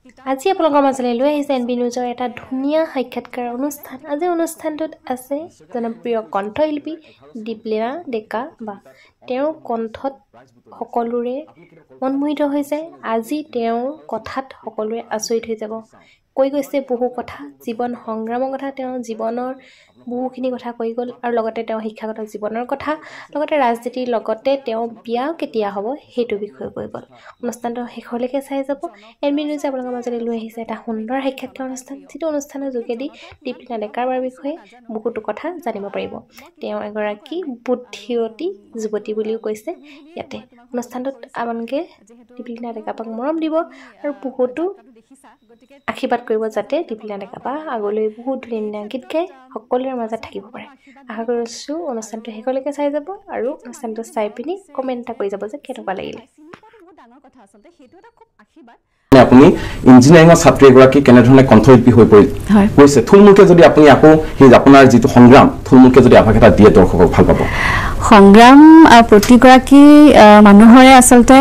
আজি আপোনালোকৰ মাজলৈ লৈ আহিছে এনবি নিউজৰ এটা ধুনীয়া সাক্ষাৎকাৰ অনুষ্ঠান। আজি অনুষ্ঠানটোত আছে জনপ্ৰিয় কণ্ঠশিল্পী দীপলিনা ডেকা বা তেওঁৰ কণ্ঠত সকলোৰে মন মোহিত হৈ যায়। আজি তেওঁৰ কথাত সকলোৰে আচৰিত হৈ যাব। কৈ গৈছে বহু কথা, জীৱন সংগ্ৰামৰ কথা, তেওঁৰ জীৱনৰ বহুখিনি কথা কৈ গ'ল আৰু লগতে তেওঁ শিক্ষাগত জীৱনৰ কথা, লগতে ৰাজনীতিৰ লগতে তেওঁ বিয়া কেতিয়া হ'ব সেইটো বিষয়ে কৈ গ'ল। অনুষ্ঠানটো শেষলৈকে চাই যাব। এনবি নিউজে আপোনালোকৰ মাজলৈ লৈ আহিছে এটা সুন্দৰ সাক্ষাৎকাৰ অনুষ্ঠান, যিটো অনুষ্ঠানৰ যোগেদি দীপলিনা ডেকাৰ বিষয়ে বহুতো কথা জানিব পাৰিব। তেওঁ এগৰাকী বুদ্ধিয়তী যুৱতী বুলিও কৈছে। ইয়াতে অনুষ্ঠানটোত আপোনালোকে দীপলিনা ডেকাক মৰম দিব আৰু বহুতো আশীৰ্বাদ কৰিব, যাতে দীপলিনা ডেকা আগলৈ বহুত ধুনীয়া গীত গাই সকলোৰে মাজত থাকিব পাৰে। আশা কৰিছোঁ অনুষ্ঠানটো শেষলৈকে চাই যাব আৰু অনুষ্ঠানটো চাই পিনি কমেণ্ট এটা কৰি যাব যে কেনেকুৱা লাগিলে। আপুনি ইঞ্জিনিয়াৰিঙৰ ছাত্ৰী এগৰাকী কেনেধৰণে কণ্ঠশিল্পী হৈ পৰিছে, থুলমূলকে যদি আপুনি আকৌ সেই আপোনাৰ যিটো সংগ্ৰাম থুলমূলকে যদি আভাস এটা দিয়ে দৰ্শকক ভাল পাব। সংগ্ৰাম প্ৰতিগৰাকী মানুহৰে আচলতে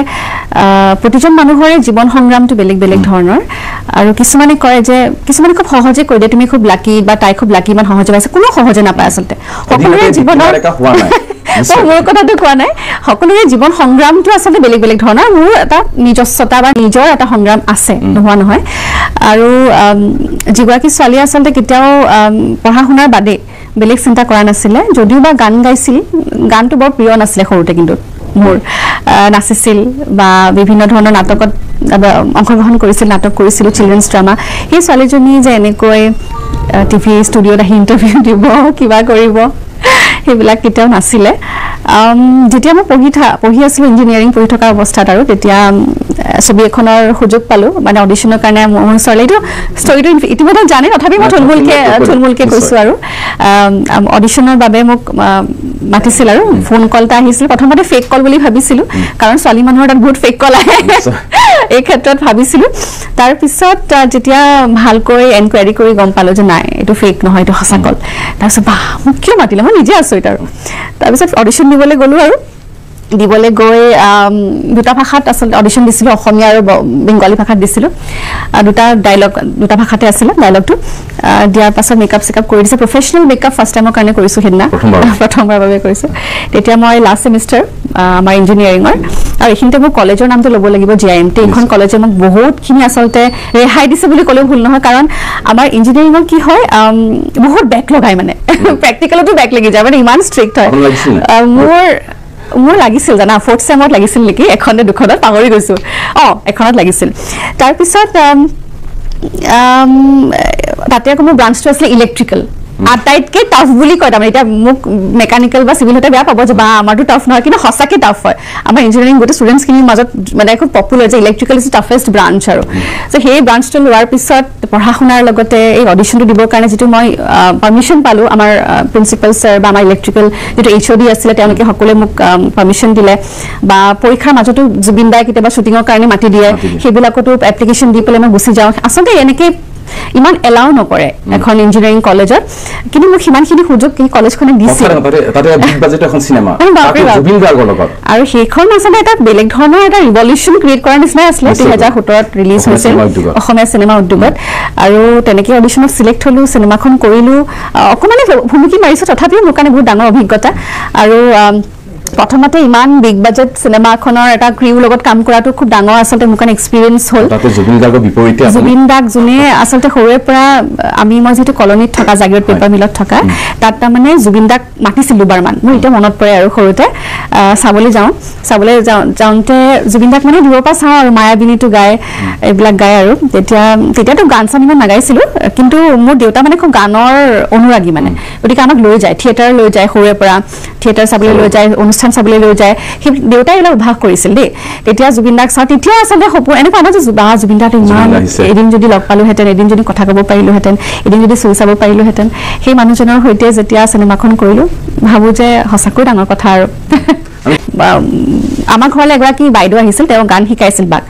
প্ৰতিজন মানুহৰে জীৱন সংগ্ৰামটো বেলেগ বেলেগ ধৰণৰ আৰু কিছুমানে কয় যে কিছুমানে খুব সহজে কৈ দিয়ে তুমি খুব লাকি বা তাই খুব লাকি, ইমান সহজে পাইছে। কোনো সহজে নাপায় আচলতে, সকলোৰে জীৱনৰ মোৰ কথাটো কোৱা নাই, সকলোৰে জীৱন সংগ্ৰামটো আচলতে বেলেগ বেলেগ ধৰণৰ। মোৰ এটা নিজস্বতা বা নিজৰ এটা সংগ্ৰাম আছে, নোহোৱা নহয়। আৰু যিগৰাকী ছোৱালীয়ে আচলতে কেতিয়াও পঢ়া শুনাৰ বাদে বেলেগ চিন্তা কৰা নাছিলে, যদিও বা গান গাইছিল, গানটো বৰ প্ৰিয় নাছিলে সৰুতে, কিন্তু মোৰ নাচিছিল বা বিভিন্ন ধৰণৰ নাটকত অংশগ্ৰহণ কৰিছিল, নাটক কৰিছিলোঁ, চিলড্ৰেনছ ড্ৰামা। সেই ছোৱালীজনী যে এনেকৈ টিভি ষ্টুডিঅ'ত আহি ইণ্টাৰভিউ দিব, কিবা কৰিব, সেইবিলাক কেতিয়াও নাছিলে। যেতিয়া মই পঢ়ি আছিলোঁ ইঞ্জিনিয়াৰিং পঢ়ি থকা অৱস্থাত, আৰু তেতিয়া ছবি এখনৰ সুযোগ পালোঁ, মানে অডিশ্যনৰ কাৰণে মোৰ ওচৰলৈ। এইটো ষ্টৰিটো ইতিমধ্যে জানে, তথাপি মই থুলমূলকৈ কৈছোঁ। আৰু অডিশ্যনৰ বাবে মোক মাতিছিল আৰু ফোন কল এটা আহিছিল। প্ৰথমতে ফেক কল বুলি ভাবিছিলোঁ, কাৰণ ছোৱালী মানুহৰ তাত বহুত ফেক কল আহে, এই ক্ষেত্ৰত ভাবিছিলোঁ। তাৰপিছত যেতিয়া ভালকৈ এনকুৱাৰী কৰি গম পালোঁ যে নাই, এইটো ফেক নহয়, এইটো সঁচা কল। তাৰপিছত বাহ, মোক কিয় মাতিলে, মই নিজে আচৰিত। আৰু তাৰপিছত অডিশ্যন দিবলৈ গ'লোঁ, আৰু দিবলৈ গৈ দুটা ভাষাত আচলতে অডিশ্যন দিছিলোঁ, অসমীয়া আৰু বেংগলী ভাষাত দিছিলোঁ। দুটা ভাষাতে আছিলে ডাইলগটো। দিয়াৰ পাছত মেকআপ চেকআপ কৰি দিছে, প্ৰফেচনেল মেকআপ ফাৰ্ষ্ট টাইমৰ কাৰণে কৰিছোঁ সেইদিনা, প্ৰথমবাৰৰ বাবে কৰিছোঁ। তেতিয়া মই লাষ্ট ছেমিষ্টাৰ আমাৰ ইঞ্জিনিয়াৰিঙৰ, আৰু এইখিনিতে মোৰ কলেজৰ নামটো ল'ব লাগিব, JIMT। এইখন কলেজে মোক বহুতখিনি আচলতে ৰেহাই দিছে বুলি ক'লেও ভুল নহয়, কাৰণ আমাৰ ইঞ্জিনিয়াৰিঙত কি হয়, বহুত বেক লগাই, মানে প্ৰেক্টিকেলতো বেক লাগি যায়, মানে ইমান ষ্ট্ৰিক্ট হয়। মোৰ লাগিছিল জানা, 4th চেমত লাগিছিল নেকি, এখনে দুখনত পাহৰি গৈছোঁ, এখনত লাগিছিল। তাৰপিছত তাতে আকৌ মোৰ ব্ৰাঞ্চটো আছিলে ইলেক্ট্ৰিকেল। আটাইতকৈ টাফ বুলি কয়, তাৰমানে এতিয়া মোক মেকানিকেল বা চিভিল হতে বেয়া পাব যে বা আমাৰতো টাফ নহয়, কিন্তু সঁচাকৈ টাফ হয়। আমাৰ ইঞ্জিনিয়াৰিং গোটেই ষ্টুডেণ্টছখিনিৰ মাজত মানে খুব পপুলাৰ যে ইলেক্ট্ৰিকেল ইজ টাফেষ্ট ব্ৰাঞ্চ। আৰু সেই ব্ৰাঞ্চটো লোৱাৰ পিছত পঢ়া শুনাৰ লগতে এই অডিশ্যনটো দিবৰ কাৰণে যিটো মই পাৰ্মিশ্যন পালোঁ, আমাৰ প্ৰিন্সিপাল ছাৰ বা আমাৰ ইলেক্ট্ৰিকেল যিটো HOD আছিলে, তেওঁলোকে সকলোৱে মোক পাৰ্মিশ্যন দিলে। বা পৰীক্ষাৰ মাজতো জুবিন দাই কেতিয়াবা শ্বুটিঙৰ কাৰণে মাতি দিয়ে, সেইবিলাকতো এপ্লিকেশ্যন দি পেলাই মই গুচি যাওঁ। আচলতে এনেকৈ ইমান এলাও নকৰে এখন ইঞ্জিনিয়াৰিং কলেজত, কিন্তু মোক সিমানখিনি সুযোগ এই কলেজখনে দিছিল। আৰু সেইখন আচলতে এটা বেলেগ ধৰণৰ এটা ৰিভলিউশ্যন ক্ৰিয়েট কৰাৰ নিচিনাই আছিলে। 2017ত ৰিলিজ হৈছিল অসমীয়া চিনেমা উদ্যোগত, আৰু তেনেকৈ অডিশ্যনত চিলেক্ট হ'লোঁ, চিনেমাখন কৰিলোঁ, অকণমানে ভুমুকি মাৰিছোঁ, তথাপিও মোৰ কাৰণে বহুত ডাঙৰ অভিজ্ঞতা। আৰু প্ৰথমতে ইমান বিগ বাজেট চিনেমা এখনৰ এটা ক্ৰিউৰ লগত কাম কৰাটো খুব ডাঙৰ আচলতে মোৰ কাৰণে এক্সপিৰিয়েঞ্চ হ'ল। জুবিন দাক যোনে আচলতে সৰুৰে পৰা মই যিহেতু কলনীত থকা, জাগিৰোড পেপাৰ মিলত থকা, তাত তাৰমানে জুবিন দাক মাতিছিল দুবাৰমান, মোৰ এতিয়া মনত পৰে। আৰু সৰুতে চাবলৈ যাওঁতে জুবিন দাক মানে দূৰৰ পৰা চাওঁ, আৰু মায়াবিনীটো গায়, এইবিলাক গায়। আৰু তেতিয়াতো গান চান ইমান নাগাইছিলোঁ, কিন্তু মোৰ দেউতা মানে খুব গানৰ অনুৰাগী, মানে গতিকে আমাক লৈ যায়, থিয়েটাৰ লৈ যায়, সৰুৰে পৰা থিয়েটাৰ চাবলৈ লৈ যায়, অনুষ্ঠান চাবলৈ লৈ যায়। সেই দেউতাই এইবিলাক অভ্যাস কৰিছিল দেই। তেতিয়া জুবিন দাক চাওঁ, তেতিয়া আচলতে সপোন এনেকুৱা নহয় যে জুবিন দাক ইমান, এদিন যদি লগ পালোহেঁতেন, এদিন যদি কথা ক'ব পাৰিলোহেঁতেন, এদিন যদি চুই চাব পাৰিলোহেঁতেন। সেই মানুহজনৰ সৈতে যেতিয়া চিনেমাখন কৰিলোঁ, ভাবোঁ যে সঁচাকৈ ডাঙৰ কথা। আৰু আমাৰ ঘৰলৈ এগৰাকী বাইদেউ আহিছিল, তেওঁ গান শিকাইছিল বাক।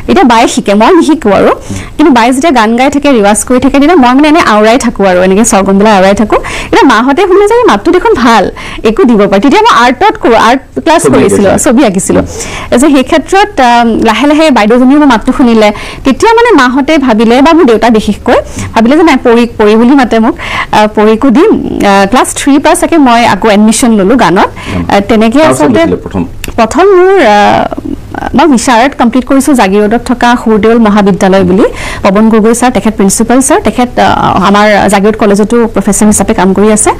এতিয়া বায়ে শিকে, মই নিশিকো আৰু, কিন্তু বায়ে যেতিয়া গান গাই থাকে ৰিৱাজ কৰি থাকে তেতিয়া মই মানে এনে আওৰাই থাকো আৰু এনেকে চৰগমবিলাক আওৰাই থাকো। এতিয়া মাহঁতে শুনে যে মাতটো দেখোন ভাল, একো দিব পাৰে। তেতিয়া মই আৰ্টত কৰো, আৰ্ট ক্লাছ কৰিছিলো, ছবি আঁকিছিলো। সেই ক্ষেত্ৰত লাহে লাহে বাইদেউজনীয়ে মোৰ মাতটো শুনিলে, তেতিয়া মানে মাহঁতে ভাবিলে বা মোৰ দেউতা বিশেষকৈ ভাবিলে যে নাই পৰি বুলি মাতে মোক, পৰিকো দিম। ক্লাছ 3 পৰা চাগে মই আকৌ এডমিশ্যন ললো গানত। তেনেকে আচলতে প্ৰথম মোৰ মই বিচাৰত কমপ্লিট কৰিছোঁ জাগিৰোডত থকা সুৰদেউল মহাবিদ্যালয় বুলি। পৱন গগৈ ছাৰ তেখেত প্ৰিন্সিপাল ছাৰ, তেখেত আমাৰ জাগিৰোড কলেজতো প্ৰফেচৰ হিচাপে কাম কৰি আছে।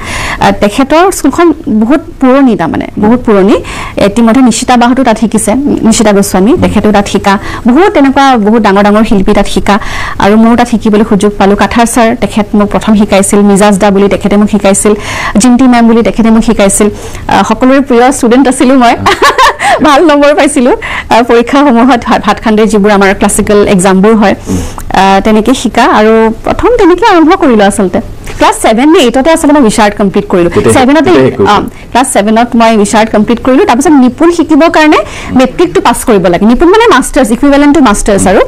তেখেতৰ স্কুলখন বহুত পুৰণি, তাৰমানে বহুত পুৰণি। ইতিমধ্যে নিশিতা বাহঁতো তাত শিকিছে, নিশিতা গোস্বামী, তেখেতেও তাত শিকা। বহুত তেনেকুৱা বহুত ডাঙৰ ডাঙৰ শিল্পী তাত শিকা, আৰু ময়ো তাত শিকিবলৈ সুযোগ পালোঁ। কাঠাৰ ছাৰ তেখেত মোক প্ৰথম শিকাইছিল, মিজাজ দা বুলি তেখেতে মোক শিকাইছিল, জিন্টি মেম বুলি তেখেতে মোক শিকাইছিল। সকলোৰে প্ৰিয় ষ্টুডেণ্ট আছিলোঁ মই, ভাল নম্বৰ পাইছিলোঁ পৰীক্ষাসমূহত, ভাতখাণ্ডে যিবোৰ আমাৰ ক্লাছিকেল এক্সামবোৰ হয়। তেনেকৈ শিকা আৰু প্ৰথম তেনেকৈ আৰম্ভ কৰিলোঁ আচলতে। ক্লাছ 7 নে 8তে আচলতে মই বিচাৰত কমপ্লিট কৰিলোঁ। 7তে ক্লাছ 7ত মই বিচাৰত কমপ্লিট কৰিলোঁ। তাৰপিছত নিপুণ শিকিবৰ কাৰণে মেট্ৰিকটো পাছ কৰিব লাগে। নিপুণ মানে মাষ্টাৰ্ছ, ইকুইভেলেণ্ট টু মাষ্টাৰ্ছ, আৰু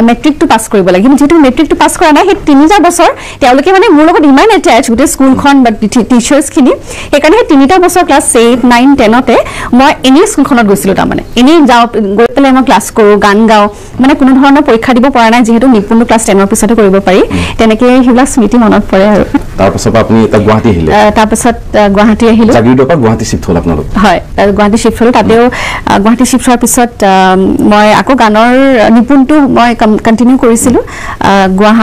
মেট্ৰিকটো পাছ কৰিব লাগে। কিন্তু যিহেতু মেট্ৰিকটো পাছ কৰা নাই, সেই 3টা বছৰ তেওঁলোকে মানে মোৰ লগত ইমান এটাচ, গোটেই স্কুলখন বা টিচাৰ্ছখিনি, সেইকাৰণে সেই 3টা বছৰ ক্লাছ 8, 9, 10তে মই এনেই স্কুলখনত গৈছিলোঁ। তাৰমানে এনেই যাওঁ, গৈ পেলাই মই ক্লাছ কৰোঁ, গান গাওঁ, মানে কোনো ধৰণৰ পৰীক্ষা দিব পৰা নাই, যিহেতু নিপুণটো ক্লাছ 10ৰ পিছতে কৰিব পাৰি। তেনেকৈ সেইবিলাক স্মৃতি মনত পৰে আৰু। তাৰপিছত আপুনি গুৱাহাটী আহিলে? তাৰপিছত গুৱাহাটী আহিলোঁ। জাগিৰোডৰ পৰা গুৱাহাটী শ্বিফ্ট হ'ল আপোনালোক? হয়, গুৱাহাটী শ্বিফ্ট হ'লোঁ। তাতেও গুৱাহাটী শ্বিফ্ট হোৱাৰ পিছত মই আকৌ গানৰ নিপুণটো মই কণ্টিনিউ কৰিছিলোঁ।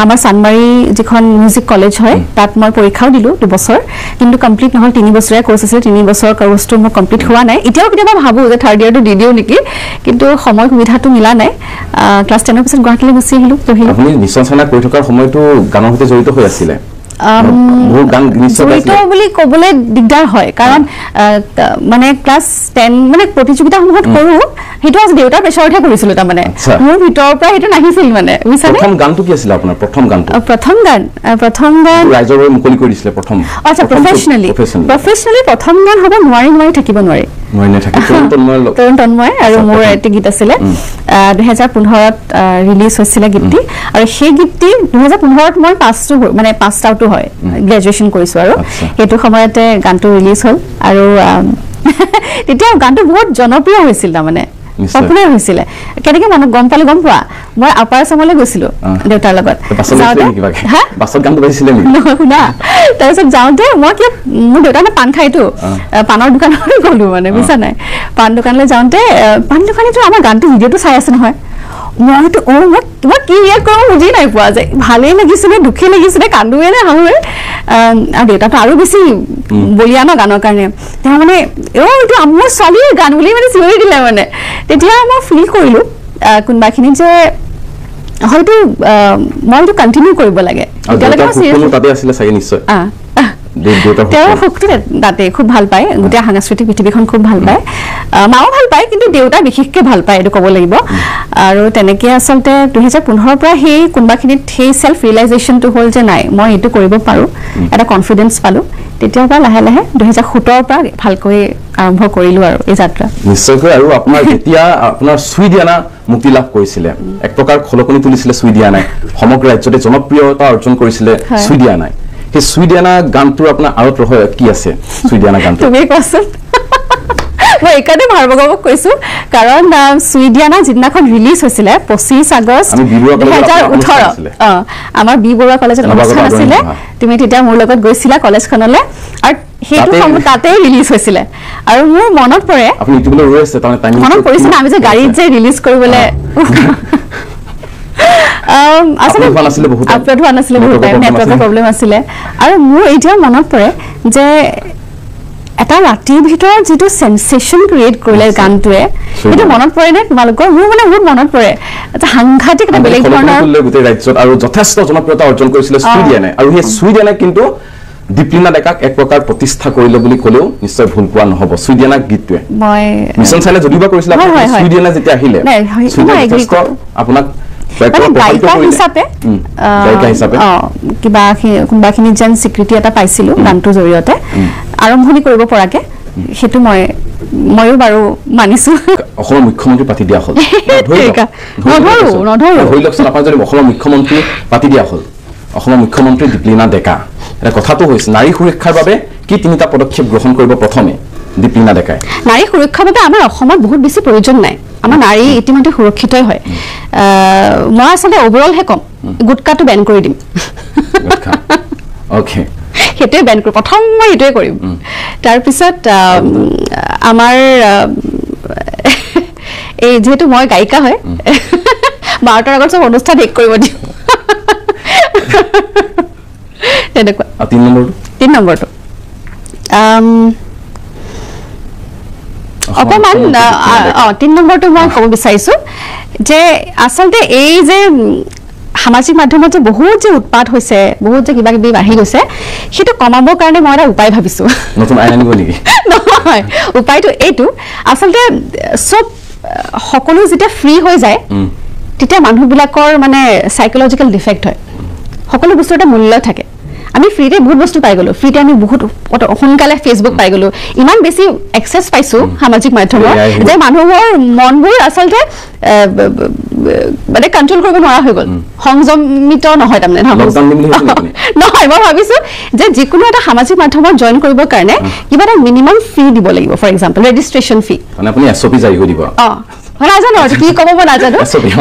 আমাৰ চানমাৰী যিখন মিউজিক কলেজ হয়, তাত মই পৰীক্ষাও দিলোঁ 2 বছৰ, কিন্তু কমপ্লিট নহ'ল। 3 বছৰীয়া কৰ্চ আছিল, 3 বছৰ কৰ্চটো মোৰ কমপ্লিট হোৱা নাই। এতিয়াও কেতিয়াবা ভাবোঁ যে 3rd ইয়াৰটো দি দিওঁ নেকি, কিন্তু সময় সুবিধাটো মিলা নাই। ক্লাছ 10ৰ পিছত গুৱাহাটীলৈ গুচি আহিলোঁ, পঢ়িলোঁ। আপুনি মিছন চাইনা কৰি থকাৰ সময়তো গানৰ সৈতে জড়িত হৈ আছিলে? জড়িত বুলি ক'বলৈ দিগদাৰ হয়, কাৰণ মানে ক্লাছ 10 মানে প্ৰতিযোগিতাসমূহত কৰোঁ, সেইটো আজি দেউতাৰ প্ৰেছাৰতহে কৰিছিলোঁ। তাৰমানে মোৰ ভিতৰৰ পৰা সেইটো নাহিছিল। মানে প্ৰথম গানটো কি আছিলে আপোনাৰ? প্ৰথম গান ৰাইজৰ হৈ মুকলি কৰি দিছিলে প্ৰথম? আচ্ছা, প্ৰফেচনেলি প্ৰথম গান হ'ব নোৱাৰি নোৱাৰি থাকিব নোৱাৰি, তৰুণ তন্ময়, আৰু মোৰ এটি গীত আছিলে 2015ত ৰিলিজ হৈছিলে গীতটি। আৰু সেই গীতটি 2015ত মই পাছ আউটো হয়, গ্ৰেজুৱেশ্যন কৰিছোঁ, আৰু সেইটো সময়তে গানটো ৰিলিজ হ'ল। আৰু তেতিয়া গানটো বহুত জনপ্ৰিয় হৈছিল, তাৰমানে পপুলাৰ হৈছিলে। কেনেকৈ মানুহ গম পালোঁ গম পোৱা? মই আপাৰ আছামলৈ গৈছিলোঁ দেউতাৰ লগত, শুনা। তাৰপিছত যাওঁতে মই মোৰ দেউতাই পাণ খাইতো, পাণৰ দোকানলৈ গ'লোঁ, মানে বুজিছা নাই। পাণ দোকানলৈ যাওঁতে পাণ দোকানীটো আমাৰ গানটো ভিডিঅ'টো চাই আছে নহয়। মইতো মই কি ৰিয়েক্ট কৰোঁ বুজি নাই পোৱা, যে ভালেই লাগিছিলে, দুখেই লাগিছিলে, কান্দোৱে নে হাঁহোৱে। আৰু দেউতাটো আৰু বেছি বলিয়া ন গানৰ কাৰণে, তেওঁ মানে এইটো আমাৰ ছোৱালীৰ গান বুলি মানে চিঞৰি দিলে। মানে তেতিয়া মই ফিল কৰিলোঁ কোনোবাখিনিত যে হয়তো মই এইটো কণ্টিনিউ কৰিব লাগে। তেওঁৰ সুখটো তাতে খুব ভাল পায়, গোটেই সাংস্কৃতিক পৃথিৱীখন খুব ভাল পায়, মাও ভাল পায়, কিন্তু দেউতা বিশেষকৈ ভাল পায়, এইটো ক'ব লাগিব। আৰু তেনেকৈ আচলতে 2015ৰ পৰা সেই কোনোবাখিনিত সেই ছেল্ফ ৰিয়েলাইজেশ্যনটো হ'ল যে নাই, মই এইটো কৰিব পাৰোঁ, এটা কনফিডেঞ্চ পালোঁ। তেতিয়াৰ পৰা লাহে লাহে 2017ৰ পৰা ভালকৈ আৰম্ভ কৰিলোঁ আৰু এই যাত্ৰা। নিশ্চয়কৈ। আৰু আপোনাৰ যেতিয়া আপোনাৰ চুইডিয়ানা মুক্তি লাভ কৰিছিলে, এক প্ৰকাৰ খলকনি তুলিছিলে চুইডিয়ানাই, সমগ্ৰ ৰাজ্যতে জনপ্ৰিয়তা অৰ্জন কৰিছিলে চুইডিয়ানাই। সেই চুইডিয়ানা গানটোৰ আপোনাৰ আঁৰত কি আছে? চুইডিয়ানা গানটো তুমি কোৱাচোন। মই এইকাৰণে ভাৰ্গৱক কৈছোঁ, কাৰণ চুইডিয়ানা যিদিনাখন ৰিলিজ হৈছিলে 25 আগষ্ট 2018, আমাৰ বি বৰুৱা কলেজত অনুষ্ঠান আছিলে। তুমি তেতিয়া মোৰ লগত গৈছিলা কলেজখনলৈ, আৰু সেইটো তাতে ৰিলিজ হৈছিলে। আৰু মোৰ মনত পৰে, মনত পৰিছে না, আমি যে গাড়ীত যে ৰিলিজ কৰিবলৈ আপলোড হোৱা নাছিলে, বহুত টাইম নেটৱৰ্কৰ প্ৰব্লেম আছিলে। আৰু মোৰ এতিয়াও মনত পৰে যে এটা ৰাতিৰ ভিতৰত যিটো সেন্সেশন ক্ৰিয়েট কৰিলে গানটোৱে, সেইটো মনত পৰে নে তোমালোকৰ? মোৰ মানে বহুত মনত পৰে, এটা সাংঘাতিক এটা বেলেগ ধৰণৰ গোটেই ৰাজ্যত আৰু যথেষ্ট জনপ্ৰিয়তা অৰ্জন কৰিছিলে চুইডিয়ানে। আৰু সেই চুইডিয়ানে কিন্তু দীপলিনা ডেকাক এক প্ৰকাৰ প্ৰতিষ্ঠা কৰিলে বুলি ক'লেও নিশ্চয় ভুল কোৱা নহ'ব। চুইডিয়ানা গীতটোৱে মই মিছন চাইনা যদিও বা কৰিছিলে, চুইডিয়ানা যেতিয়া আহিলে আপোনাক গায়িকা হিচাপে কিবা কোনোবাখিনিত যেন স্বীকৃতি এটা পাইছিলোঁ গানটোৰ জৰিয়তে, আৰম্ভণি কৰিব পৰাকে, সেইটো মই ময়ো বাৰু মানিছো অসমৰ মুখ্যমন্ত্ৰী পাতি দিয়া হ'ল ধৰি লওকচোন আপোনাৰ যদি অসমৰ মুখ্যমন্ত্ৰী পাতি দিয়া হ'ল অসমৰ মুখ্যমন্ত্ৰী দীপলিনা ডেকা এটা কথাটো হৈছে নাৰী সুৰক্ষাৰ বাবে কি তিনিটা পদক্ষেপ গ্ৰহণ কৰিব প্ৰথমে দীপলিনা ডেকাই নাৰী সুৰক্ষাৰ বাবে আমাৰ অসমত বহুত বেছি প্ৰয়োজন নাই আমাৰ নাৰী ইতিমধ্যে সুৰক্ষিতই হয় মই আচলতে ওভাৰঅলহে কম গুটকাটো বেন কৰি দিম ওকে হেতুৱে বেন কৰি প্ৰথম মই হেতুৱে কৰিম তাৰপিছত আমাৰ এই যেহেতু মই গায়িকা হয় 12টাৰ আগত সব অনুষ্ঠান শেষ কৰিব দিম তেনেকুৱা 3 নম্বৰটো অকমান 3 নম্বৰটো মই ক'ব বিচাৰিছো যে আচলতে এই যে সামাজিক মাধ্যমত যে বহুত যে উৎপাত হৈছে বহুত যে কিবা কিবি বাঢ়ি গৈছে সেইটো কমাবৰ কাৰণে মই এটা উপায় ভাবিছো নতুন আইন আনিব নেকি নহয় উপায়টো এইটো আচলতে সব সকলো যেতিয়া ফ্ৰী হৈ যায় তেতিয়া মানুহবিলাকৰ মানে সাইকোলজিক্যাল ডিফেক্ট হয় সকলো বস্তু এটা মূল্য থাকে আমি ফ্ৰীতে বহুত বস্তু পাই গলো ফ্ৰীতে আমি বহুত সোনকালে ফেসবুক পাই গলো ইমান বেছি এক্সেস পাইছো সামাজিক মাধ্যমৰ যে মানুহৰ মনবোৰ আচলতে মানে কন্ট্ৰোল কৰিব নোৱাৰা হৈ গল সংযমিত নহয় তাৰমানে নহয় মই ভাবিছো যে যিকোনো এটা সামাজিক মাধ্যমত জয়েন কৰিবৰ কাৰণে কিবা এটা মিনিমাম ফি দিব লাগিব ফৰ এক্সাম্পল ৰেজিষ্ট্ৰেচন ফি মানে আপুনি এছঅপি জাৰি দিব নাজানো কি ক'ব মই নাজানো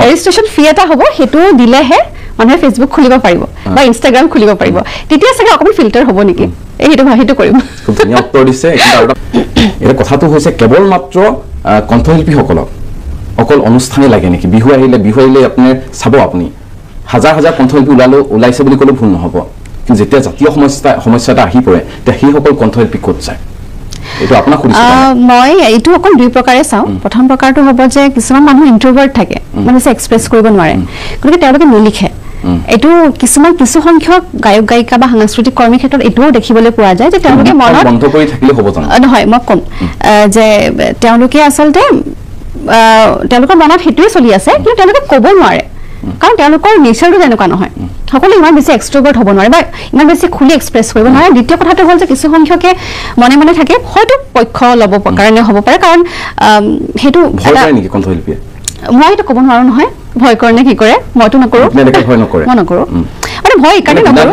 ৰেজিষ্ট্ৰেচন ফি এটা হ'ব সেইটো দিলেহে মানুহে ফেসবুক খুলিব পাৰিব বা ইনষ্টাগ্ৰাম খুলিব পাৰিব তেতিয়া চাগে অকমান ফিল্টাৰ হ'ব নেকি সেইটো কৰিম খুব ধুনীয়া উত্তৰ দিছে এটা কথাটো হৈছে কেৱল মাত্ৰ কণ্ঠশিল্পীসকলক অকল অনুষ্ঠানে লাগে নেকি বিহু আহিলে আপুনি চাব আপুনি হাজাৰ হাজাৰ কণ্ঠশিল্পী ওলাইছে বুলি ক'লে ভুল নহ'ব কিন্তু যেতিয়া জাতীয় সমস্যা এটা আহি পৰে তেতিয়া সেইসকল কণ্ঠশিল্পী ক'ত যায় এইটো আপোনাক সুধিছো মই এইটো অকল দুই প্ৰকাৰে চাওঁ প্ৰথম প্ৰকাৰটো হ'ব যে কিছুমান মানুহ ইন্ট্ৰোভাৰ্ট থাকে মানে এক্সপ্ৰেছ কৰিব নোৱাৰে গতিকে তেওঁলোকে নিলিখে এইটো কিছু সংখ্যক গায়ক গায়িকা বা সাংস্কৃতিক কৰ্মীৰ ক্ষেত্ৰত এইটোও দেখিবলৈ পোৱা যায় যে তেওঁলোকে মনত বন্ধ কৰি থাকিলে হ'ব জানো নহয় মই কম যে তেওঁলোকে আচলতে তেওঁলোকৰ মনত সেইটোৱে চলি আছে কিন্তু তেওঁলোকে ক'ব নোৱাৰে কাৰণ তেওঁলোকৰ নেচাৰটো তেনেকুৱা নহয় সকলো ইমান বেছি এক্সট্ৰোভাৰ্ট হ'ব নোৱাৰে বা ইমান বেছি খুলি এক্সপ্ৰেছ কৰিব নোৱাৰে দ্বিতীয় কথাটো হ'ল যে কিছু সংখ্যকে মনে মনে থাকে হয়তো পক্ষ ল'ব কাৰণে হ'ব পাৰে কাৰণ সেইটো মই এইটো ক'ব নোৱাৰো নহয় ভয় কৰে নে কি কৰে মইতো নকৰো মই নকৰো মানে ভয় এইকাৰণে নকৰো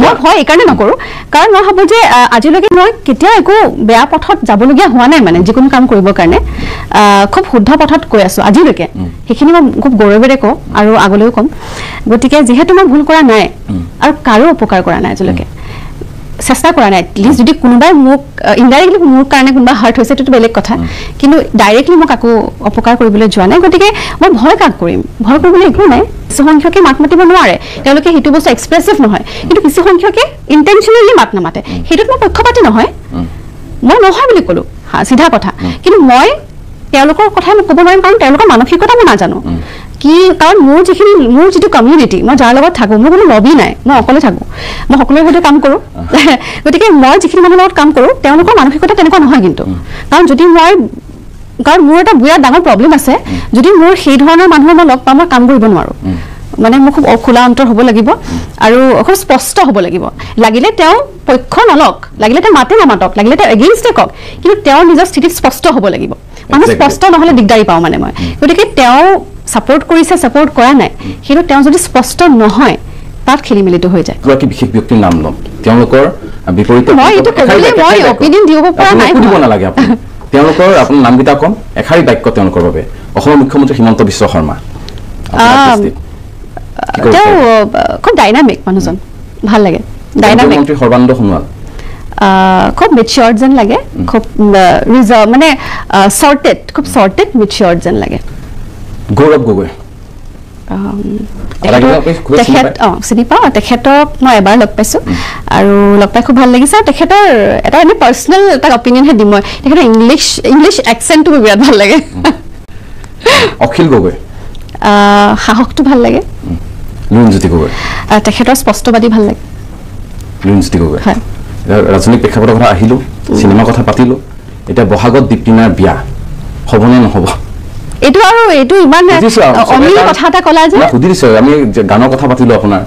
মই ভয় এইকাৰণে নকৰো কাৰণ মই ভাবো যে আজিলৈকে মই কেতিয়াও একো বেয়া পথত যাবলগীয়া হোৱা নাই মানে যিকোনো কাম কৰিবৰ কাৰণে খুব শুদ্ধ পথত কৈ আছো আজিলৈকে সেইখিনি মই খুব গৌৰৱেৰে কওঁ আৰু আগলৈও ক'ম গতিকে যিহেতু মই ভুল কৰা নাই আৰু কাৰো উপকাৰ কৰা নাই আজিলৈকে চেষ্টা কৰা নাই এটলিষ্ট যদি কোনোবাই মোক ইনডাইৰেক্টলি মোৰ কাৰণে কোনোবা হাৰ্ট হৈছে সেইটো বেলেগ কথা কিন্তু ডাইৰেক্টলি মোক কাকো অপকাৰ কৰিবলৈ যোৱা নাই গতিকে মই ভয় কাক কৰিম ভয় কৰিবলৈ একো নাই কিছু সংখ্যকে মাত মাতিব নোৱাৰে তেওঁলোকে সেইটো বস্তু এক্সপ্ৰেছিভ নহয় কিন্তু কিছু সংখ্যকে ইণ্টেনশ্যনেলি মাত নামাতে সেইটোত মই পক্ষপাতি নহয় মই নহয় বুলি ক'লো চিধা কথা কিন্তু মই তেওঁলোকৰ কথা মই ক'ব নোৱাৰিম কাৰণ তেওঁলোকৰ মানসিকতা মই নাজানো কি কাৰণ মোৰ যিটো কমিউনিটি মই যাৰ লগত থাকো মোৰ কোনো লবি নাই মই অকলে থাকো মই সকলোৰে সৈতে কাম কৰো গতিকে মই যিখিনি মানুহৰ লগত কাম কৰো তেওঁলোকৰ মানসিকতা তেনেকুৱা নহয় কিন্তু কাৰণ মোৰ এটা বিৰাট ডাঙৰ প্ৰব্লেম আছে যদি মোৰ সেই ধৰণৰ মানুহৰ মই লগ পাম মই কাম কৰিব নোৱাৰো মানে মোৰ খুব খোলা অন্তৰ হ'ব লাগিব আৰু খুব স্পষ্ট হ'ব লাগিব লাগিলে তেওঁ পক্ষ নলক লাগিলে তেওঁ মাতে নামাতক লাগিলে তেওঁ এগেইনষ্টে কওক কিন্তু তেওঁৰ নিজৰ স্থিতিত স্পষ্ট হ'ব লাগিব মানুহ স্পষ্ট নহ'লে দিগদাৰী পাওঁ মানে মই গতিকে তেওঁ সাপোৰ্ট কৰিছে সাপোৰ্ট কৰা নাই কিন্তু তেওঁ যদি স্পষ্ট নহয় তাত খেলি মেলিটো হৈ যায় কি বিশেষ ব্যক্তিৰ নাম লম তেওঁলোকৰ বিপৰীতে মই এইটো ক'বলৈ মই অপিনিয়ন দিব পৰা নাই দিব নালাগে আপুনি তেওঁলোকৰ আপোনাৰ নামকেইটা কম এষাৰি বাক্য তেওঁলোকৰ বাবে অসমৰ মুখ্যমন্ত্ৰী হিমন্ত বিশ্ব শৰ্মা তেওঁ খুব ডাইনামিক মানুহজন ভাল লাগে ডাইনামিক মন্ত্ৰী সৰ্বানন্দ সোণোৱাল খুব মেচিয়ৰ্ড যেন লাগে খুব ৰিজাৰ্ভ মানে খুব চৰ্টেড মেচিয়ৰ্ড যেন লাগে গৌৰৱ গগৈ চিনি পাওঁ তেখেতক মই এবাৰ লগ পাইছোঁ আৰু লগ পাই খুব ভাল লাগিছে আৰু তেখেতৰ এটা এনে পাৰ্চনেল এটা অপিনিয়নহে দিম মই তেখেতৰ ইংলিছ একচেণ্টটো মোৰ বিৰাট ভাল লাগে অখিল গগৈ সাহসটো ভাল লাগে লুৰিণজ্যোতি গগৈ তেখেতৰ স্পষ্টবাদী ভাল লাগে লুৰিণজ্যোতি গগৈ হয় ৰাজনৈতিক প্ৰেক্ষাপটৰ কথা আহিলো চিনেমাৰ কথা পাতিলো এতিয়া বহাগত দীপ্তিনাৰ বিয়া হ'বনে নহ'ব এইটো আৰু এইটো ইমান অমিল কথা এটা ক'লা যে সুধিছো আমি গানৰ কথা পাতিলো আপোনাৰ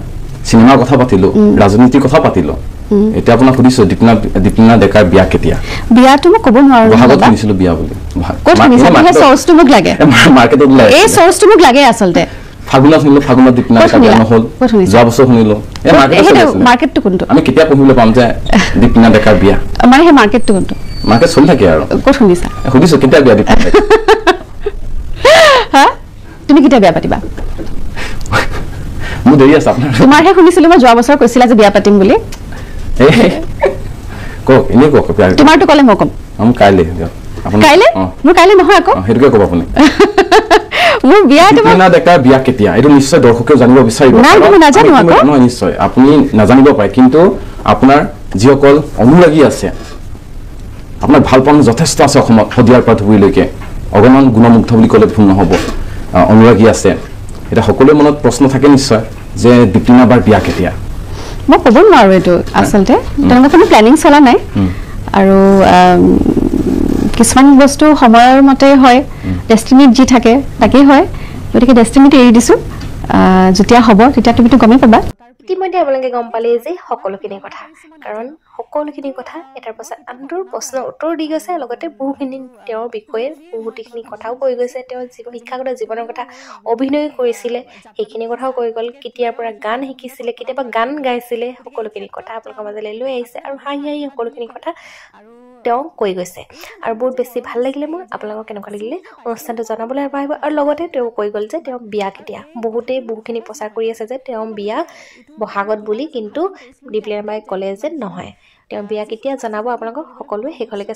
চিনেমাৰ কথা পাতিলো ৰাজনীতিৰ কথা পাতিলো এতিয়া আপোনাক সুধিছো দীপলিনা ডেকাৰ বিয়া কেতিয়া বিয়াটো মই ক'ব নোৱাৰো বহাগত শুনিছিলো বিয়া বুলি ক'ত শুনিছা সেই চ'ৰ্চটো মোক লাগে মাৰ্কেটত ওলাই এই চ'ৰ্চটো মোক লাগে আচলতে ফাগুনত শুনিলো ফাগুনত দীপলিনা ডেকাৰ বিয়া নহ'ল যোৱা বছৰ শুনিলো এই মাৰ্কেটটো কোনটো আমি কেতিয়া পঢ়িবলৈ পাম যে দীপলিনা ডেকাৰ বিয়া মানে সেই মাৰ্কেটটো কোনটো মাৰ্কেট চলি থাকে আৰু ক'ত শুনিছা সুধিছো কেতিয়া বিয়া দীপলিনা হা তুমি কেতিয়া বিয়া পাতিবা মোৰ দেৰি আছে আপোনাৰ তোমাৰহে শুনিছিলো মই যোৱা বছৰ কৈছিলা যে বিয়া পাতিম বুলি কওক এনেই কওক তোমাৰটো ক'লে মই ক'ম কাইলৈ কাইলৈ মোৰ কাইলৈ নহয় আকৌ সেইটোকে ক'ব আপুনি মোৰ বিয়া দীপলিনা ডেকাৰ বিয়া কেতিয়া এইটো নিশ্চয় দৰ্শকেও জানিব বিচাৰিব নহয় নিশ্চয় আপুনি নাজানিব পাৰে কিন্তু আপোনাৰ যিসকল অনুৰাগী আছে আপোনাৰ ভাল পাম যথেষ্ট আছে অসমত শদিয়াৰ পৰা ধুবুৰীলৈকে অগণন গুণমুগ্ধ বুলি ক'লে ভুল নহ'ব অনুৰাগী আছে এটা সকলোৰে মনত প্ৰশ্ন থাকে নিশ্চয় যে দীপলিনা বাৰ বিয়া কেতিয়া মই ক'ব নোৱাৰো এইটো আচলতে তেনেকুৱা কোনো প্লেনিং চলা নাই আৰু কিছুমান বস্তু সময়ৰ মতে হয় ডেষ্টিনিত যি থাকে তাকেই হয় গতিকে ডেষ্টিনিটো এৰি দিছো যেতিয়া হ'ব তেতিয়া তুমিতো গমেই পাবা ইতিমধ্যে আপোনালোকে গম পালেই যে সকলোখিনি কথা কাৰণ সকলোখিনি কথা এটাৰ পাছত আনটোৰ প্ৰশ্ন উত্তৰ দি গৈছে লগতে বহুখিনি তেওঁৰ বিষয়ে বহুতখিনি কথাও কৈ গৈছে তেওঁ শিক্ষাগত জীৱনৰ কথা অভিনয় কৰিছিলে সেইখিনি কথাও কৈ গ'ল কেতিয়াৰ পৰা গান শিকিছিলে কেতিয়াবা গান গাইছিলে সকলোখিনি কথা আপোনালোকৰ মাজলৈ লৈ আহিছে আৰু হাঁহি হাঁহি সকলোখিনি কথা তেওঁ কৈ গৈছে আৰু বহুত বেছি ভাল লাগিলে মোৰ আপোনালোকক কেনেকুৱা লাগিলে অনুষ্ঠানটো জনাবলৈ পাৰিব আৰু লগতে তেওঁ কৈ গ'ল যে তেওঁ বিয়া কেতিয়া বহুখিনি প্ৰচাৰ কৰি আছে যে তেওঁ বিয়া বহাগত বুলি কিন্তু দীপলিনা বাই ক'লে যে নহয় তেওঁ বিয়া কেতিয়া জনাব আপোনালোকক সকলোৱে শেষলৈকে